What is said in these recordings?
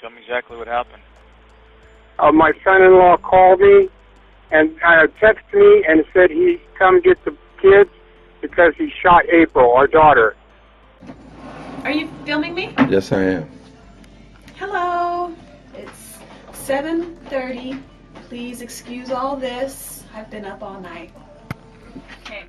Tell me exactly what happened. My son-in-law called me and texted me and said he'd come get the kids because he shot April, our daughter. Are you filming me? Yes, I am. Hello. It's 7:30. Please excuse all this. I've been up all night. Okay.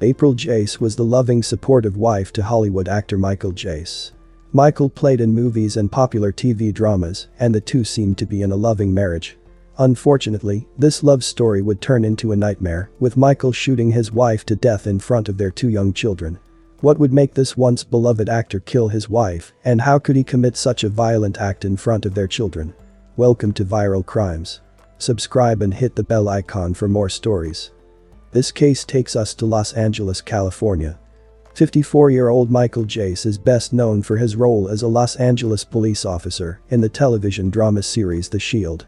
April Jace was the loving, supportive wife to Hollywood actor Michael Jace. Michael played in movies and popular TV dramas, and the two seemed to be in a loving marriage. Unfortunately, this love story would turn into a nightmare, with Michael shooting his wife to death in front of their two young children. What would make this once beloved actor kill his wife, and how could he commit such a violent act in front of their children? Welcome to Viral Crimes. Subscribe and hit the bell icon for more stories. This case takes us to Los Angeles, California. 54-year-old Michael Jace is best known for his role as a Los Angeles police officer in the television drama series The Shield.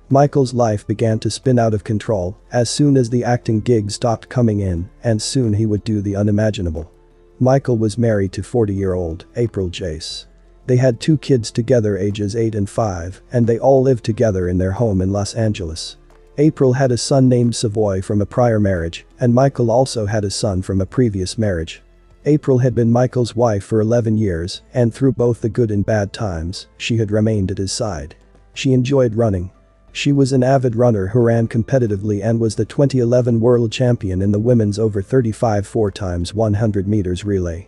Michael's life began to spin out of control as soon as the acting gigs stopped coming in, and soon he would do the unimaginable. Michael was married to 40-year-old April Jace. They had 2 kids together ages 8 and 5, and they all lived together in their home in Los Angeles. April had a son named Savoy from a prior marriage, and Michael also had a son from a previous marriage. April had been Michael's wife for 11 years, and through both the good and bad times, she had remained at his side. She enjoyed running. She was an avid runner who ran competitively and was the 2011 world champion in the women's over 35 4x100 meters relay.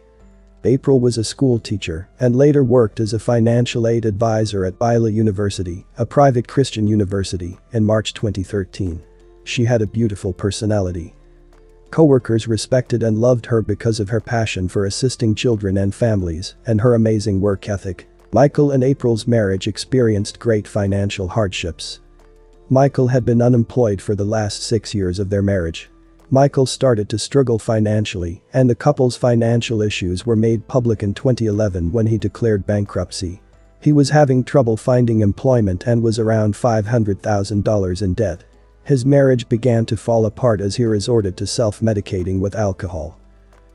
April was a school teacher and later worked as a financial aid advisor at Baylor University, a private Christian university, in March 2013. She had a beautiful personality. Coworkers respected and loved her because of her passion for assisting children and families and her amazing work ethic. Michael and April's marriage experienced great financial hardships. Michael had been unemployed for the last 6 years of their marriage. Michael started to struggle financially, and the couple's financial issues were made public in 2011 when he declared bankruptcy. He was having trouble finding employment and was around $500,000 in debt. His marriage began to fall apart as he resorted to self-medicating with alcohol.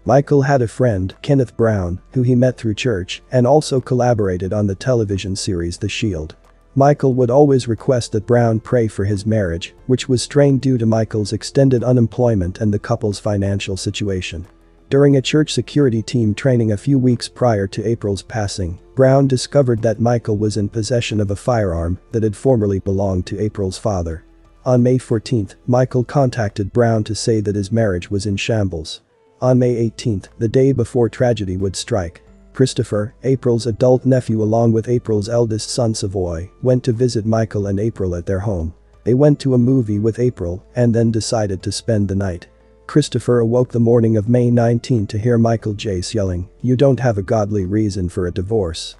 Michael had a friend, Kenneth Brown, who he met through church and also collaborated on the television series The Shield. Michael would always request that Brown pray for his marriage, which was strained due to Michael's extended unemployment and the couple's financial situation. During a church security team training a few weeks prior to April's passing, Brown discovered that Michael was in possession of a firearm that had formerly belonged to April's father. On May 14, Michael contacted Brown to say that his marriage was in shambles. On May 18, the day before tragedy would strike, Christopher, April's adult nephew along with April's eldest son Savoy, went to visit Michael and April at their home. They went to a movie with April and then decided to spend the night. Christopher awoke the morning of May 19 to hear Michael Jace yelling, "You don't have a godly reason for a divorce."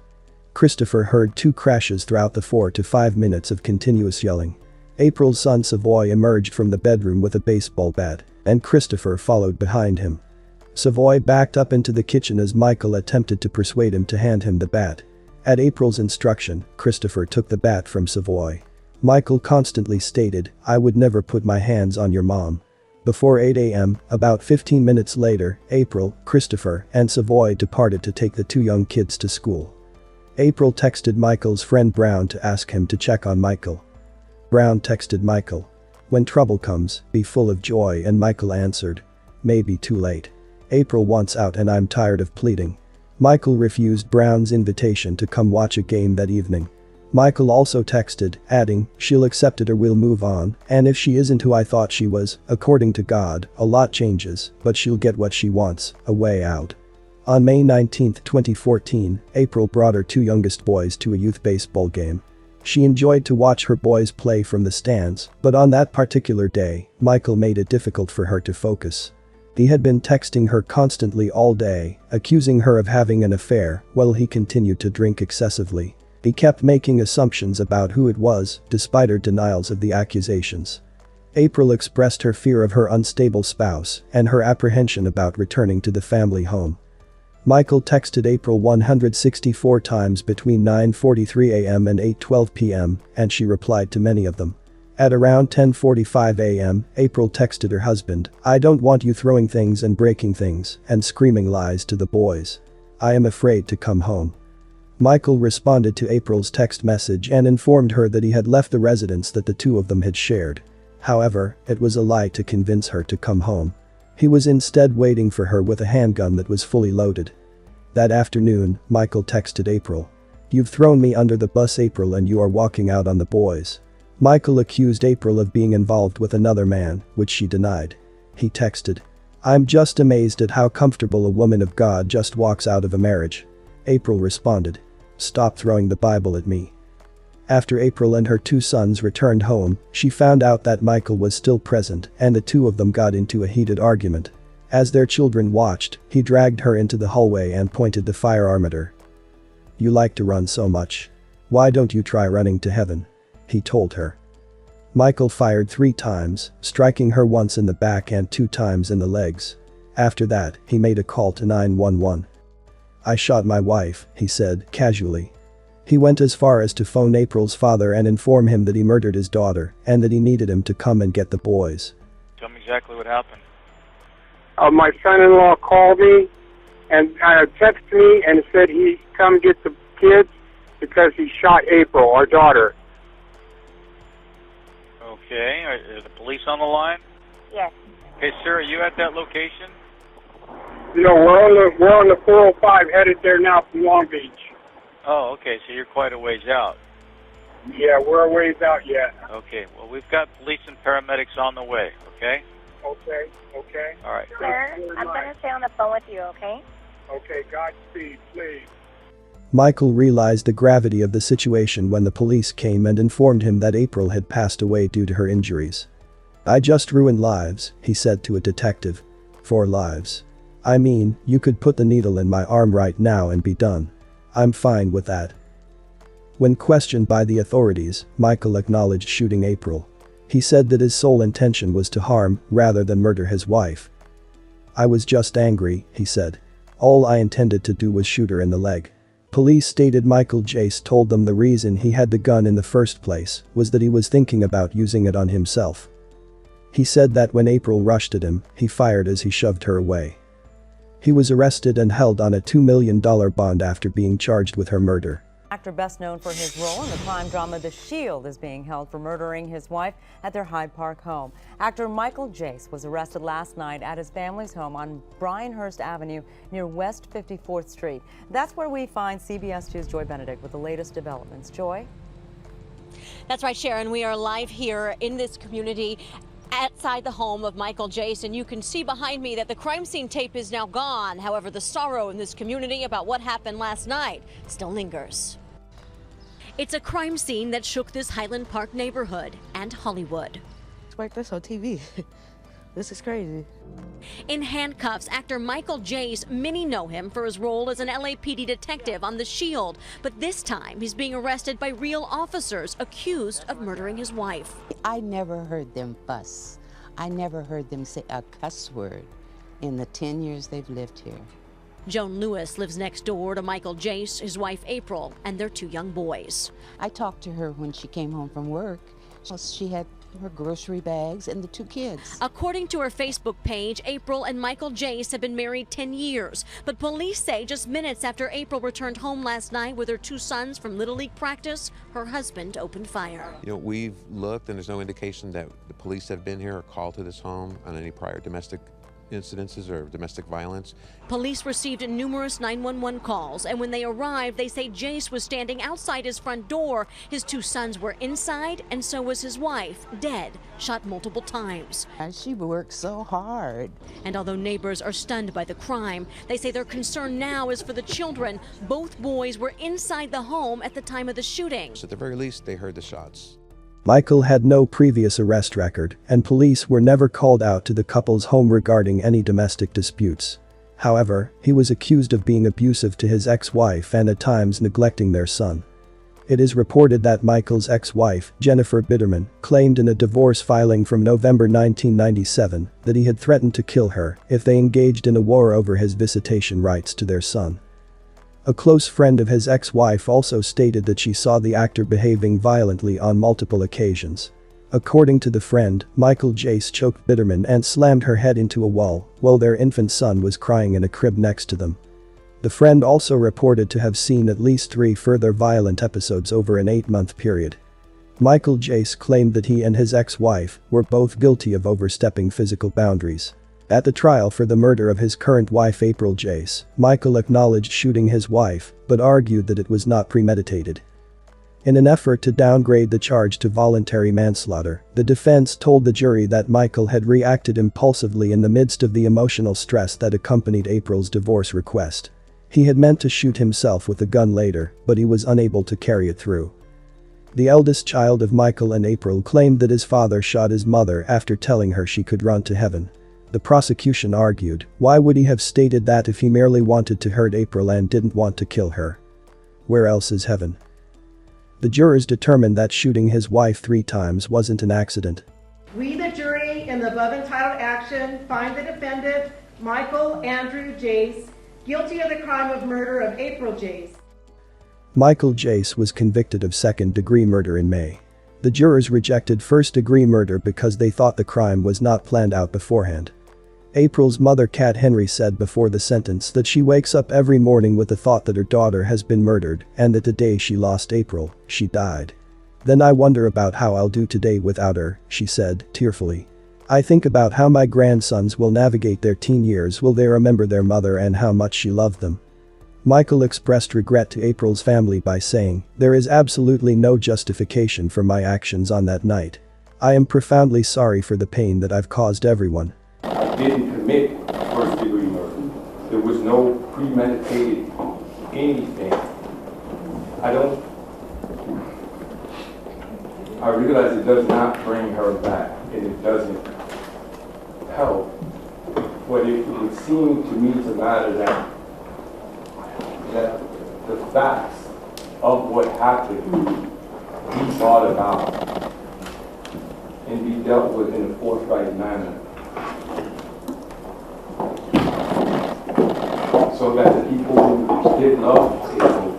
Christopher heard 2 crashes throughout the 4 to 5 minutes of continuous yelling. April's son Savoy emerged from the bedroom with a baseball bat, and Christopher followed behind him. Savoy backed up into the kitchen as Michael attempted to persuade him to hand him the bat. At April's instruction, Christopher took the bat from Savoy. Michael constantly stated, "I would never put my hands on your mom." Before 8 a.m., about 15 minutes later, April, Christopher, and Savoy departed to take the 2 young kids to school. April texted Michael's friend Brown to ask him to check on Michael. Brown texted Michael, "When trouble comes, be full of joy," and Michael answered, "Maybe too late. April wants out and I'm tired of pleading." Michael refused Brown's invitation to come watch a game that evening. Michael also texted, adding, "She'll accept it or we'll move on, and if she isn't who I thought she was, according to God, a lot changes, but she'll get what she wants, a way out." On May 19, 2014, April brought her 2 youngest boys to a youth baseball game. She enjoyed to watch her boys play from the stands, but on that particular day, Michael made it difficult for her to focus. He had been texting her constantly all day, accusing her of having an affair, while he continued to drink excessively. He kept making assumptions about who it was, despite her denials of the accusations. April expressed her fear of her unstable spouse and her apprehension about returning to the family home. Michael texted April 164 times between 9:43 a.m. and 8:12 p.m., and she replied to many of them. At around 10:45 a.m., April texted her husband, "I don't want you throwing things and breaking things and screaming lies to the boys. I am afraid to come home." Michael responded to April's text message and informed her that he had left the residence that the two of them had shared. However, it was a lie to convince her to come home. He was instead waiting for her with a handgun that was fully loaded. That afternoon, Michael texted April. "You've thrown me under the bus, April, and you are walking out on the boys." Michael accused April of being involved with another man, which she denied. He texted, "I'm just amazed at how comfortable a woman of God just walks out of a marriage." April responded, "Stop throwing the Bible at me." After April and her two sons returned home, she found out that Michael was still present and the two of them got into a heated argument. As their children watched, he dragged her into the hallway and pointed the firearm at her. "You like to run so much. Why don't you try running to heaven?" he told her. Michael fired 3 times, striking her once in the back and 2 times in the legs. After that, he made a call to 911. "I shot my wife," he said, casually. He went as far as to phone April's father and inform him that he murdered his daughter and that he needed him to come and get the boys. Tell me exactly what happened. My son-in-law called me and texted me and said he'd come get the kids because he shot April, our daughter. Okay, are the police on the line? Yes. Okay, sir, are you at that location? No, we're on the 405 headed there now from Long Beach. Oh, okay, so you're quite a ways out. Yeah, we're a ways out yet. Okay, well, we've got police and paramedics on the way, okay? Okay. All right. Sir, I'm going to stay on the phone with you, okay? Okay, Godspeed, please. Michael realized the gravity of the situation when the police came and informed him that April had passed away due to her injuries. "I just ruined lives," he said to a detective. "4 lives. I mean, you could put the needle in my arm right now and be done. I'm fine with that." When questioned by the authorities, Michael acknowledged shooting April. He said that his sole intention was to harm rather than murder his wife. "I was just angry," he said. "All I intended to do was shoot her in the leg." Police stated Michael Jace told them the reason he had the gun in the first place was that he was thinking about using it on himself. He said that when April rushed at him, he fired as he shoved her away. He was arrested and held on a $2 million bond after being charged with her murder. Actor best known for his role in the crime drama The Shield is being held for murdering his wife at their Hyde Park home. Actor Michael Jace was arrested last night at his family's home on Bryanhurst Avenue near West 54th Street. That's where we find CBS 2's Joy Benedict with the latest developments. Joy? That's right, Sharon. We are live here in this community outside the home of Michael Jace, and you can see behind me that the crime scene tape is now gone. However, the sorrow in this community about what happened last night still lingers. It's a crime scene that shook this Highland Park neighborhood and Hollywood. Expect this on TV. This is crazy. In handcuffs, actor Michael Jace, many know him for his role as an LAPD detective on The Shield, but this time he's being arrested by real officers accused of murdering his wife. I never heard them fuss. I never heard them say a cuss word in the 10 years they've lived here. Joan Lewis lives next door to Michael Jace, his wife April, and their 2 young boys. I talked to her when she came home from work. She had her grocery bags and the 2 kids. According to her Facebook page, April and Michael Jace have been married 10 years. But police say just minutes after April returned home last night with her 2 sons from Little League practice, her husband opened fire. You know, we've looked and there's no indication that the police have been here or called to this home on any prior domestic incidences or domestic violence. Police received numerous 911 calls, and when they arrived, they say Jace was standing outside his front door. His 2 sons were inside, and so was his wife, dead, shot multiple times. And she worked so hard. And although neighbors are stunned by the crime, they say their concern now is for the children. Both boys were inside the home at the time of the shooting. So at the very least, they heard the shots. Michael had no previous arrest record, and police were never called out to the couple's home regarding any domestic disputes. However, he was accused of being abusive to his ex-wife and at times neglecting their son. It is reported that Michael's ex-wife, Jennifer Bitterman, claimed in a divorce filing from November 1997 that he had threatened to kill her if they engaged in a war over his visitation rights to their son. A close friend of his ex-wife also stated that she saw the actor behaving violently on multiple occasions. According to the friend, Michael Jace choked Bitterman and slammed her head into a wall while their infant son was crying in a crib next to them. The friend also reported to have seen at least 3 further violent episodes over an 8-month period. Michael Jace claimed that he and his ex-wife were both guilty of overstepping physical boundaries. At the trial for the murder of his current wife April Jace, Michael acknowledged shooting his wife, but argued that it was not premeditated. In an effort to downgrade the charge to voluntary manslaughter, the defense told the jury that Michael had reacted impulsively in the midst of the emotional stress that accompanied April's divorce request. He had meant to shoot himself with a gun later, but he was unable to carry it through. The eldest child of Michael and April claimed that his father shot his mother after telling her she could run to heaven. The prosecution argued, why would he have stated that if he merely wanted to hurt April and didn't want to kill her? Where else is heaven? The jurors determined that shooting his wife 3 times wasn't an accident. We, the jury, in the above entitled action, find the defendant, Michael Andrew Jace, guilty of the crime of murder of April Jace. Michael Jace was convicted of second-degree murder in May. The jurors rejected first-degree murder because they thought the crime was not planned out beforehand. April's mother Kat Henry said before the sentence that she wakes up every morning with the thought that her daughter has been murdered and that the day she lost April, she died. Then I wonder about how I'll do today without her, she said, tearfully. I think about how my grandsons will navigate their teen years, will they remember their mother and how much she loved them. Michael expressed regret to April's family by saying, there is absolutely no justification for my actions on that night. I am profoundly sorry for the pain that I've caused everyone. I didn't commit first-degree murder. There was no premeditated anything. I realize it does not bring her back, and it doesn't help. But it would seem to me to matter that the facts of what happened be thought about and be dealt with in a forthright manner, so that the people who did love April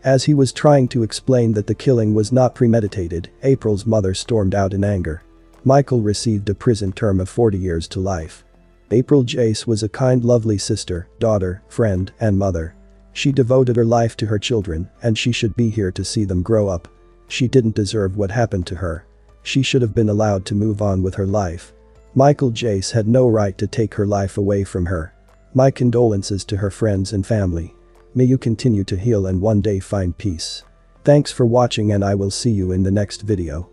As he was trying to explain that the killing was not premeditated, April's mother stormed out in anger. Michael received a prison term of 40 years to life. April Jace was a kind, lovely sister, daughter, friend, and mother. She devoted her life to her children, and she should be here to see them grow up. She didn't deserve what happened to her. She should have been allowed to move on with her life. Michael Jace had no right to take her life away from her. My condolences to her friends and family. May you continue to heal and one day find peace. Thanks for watching, and I will see you in the next video.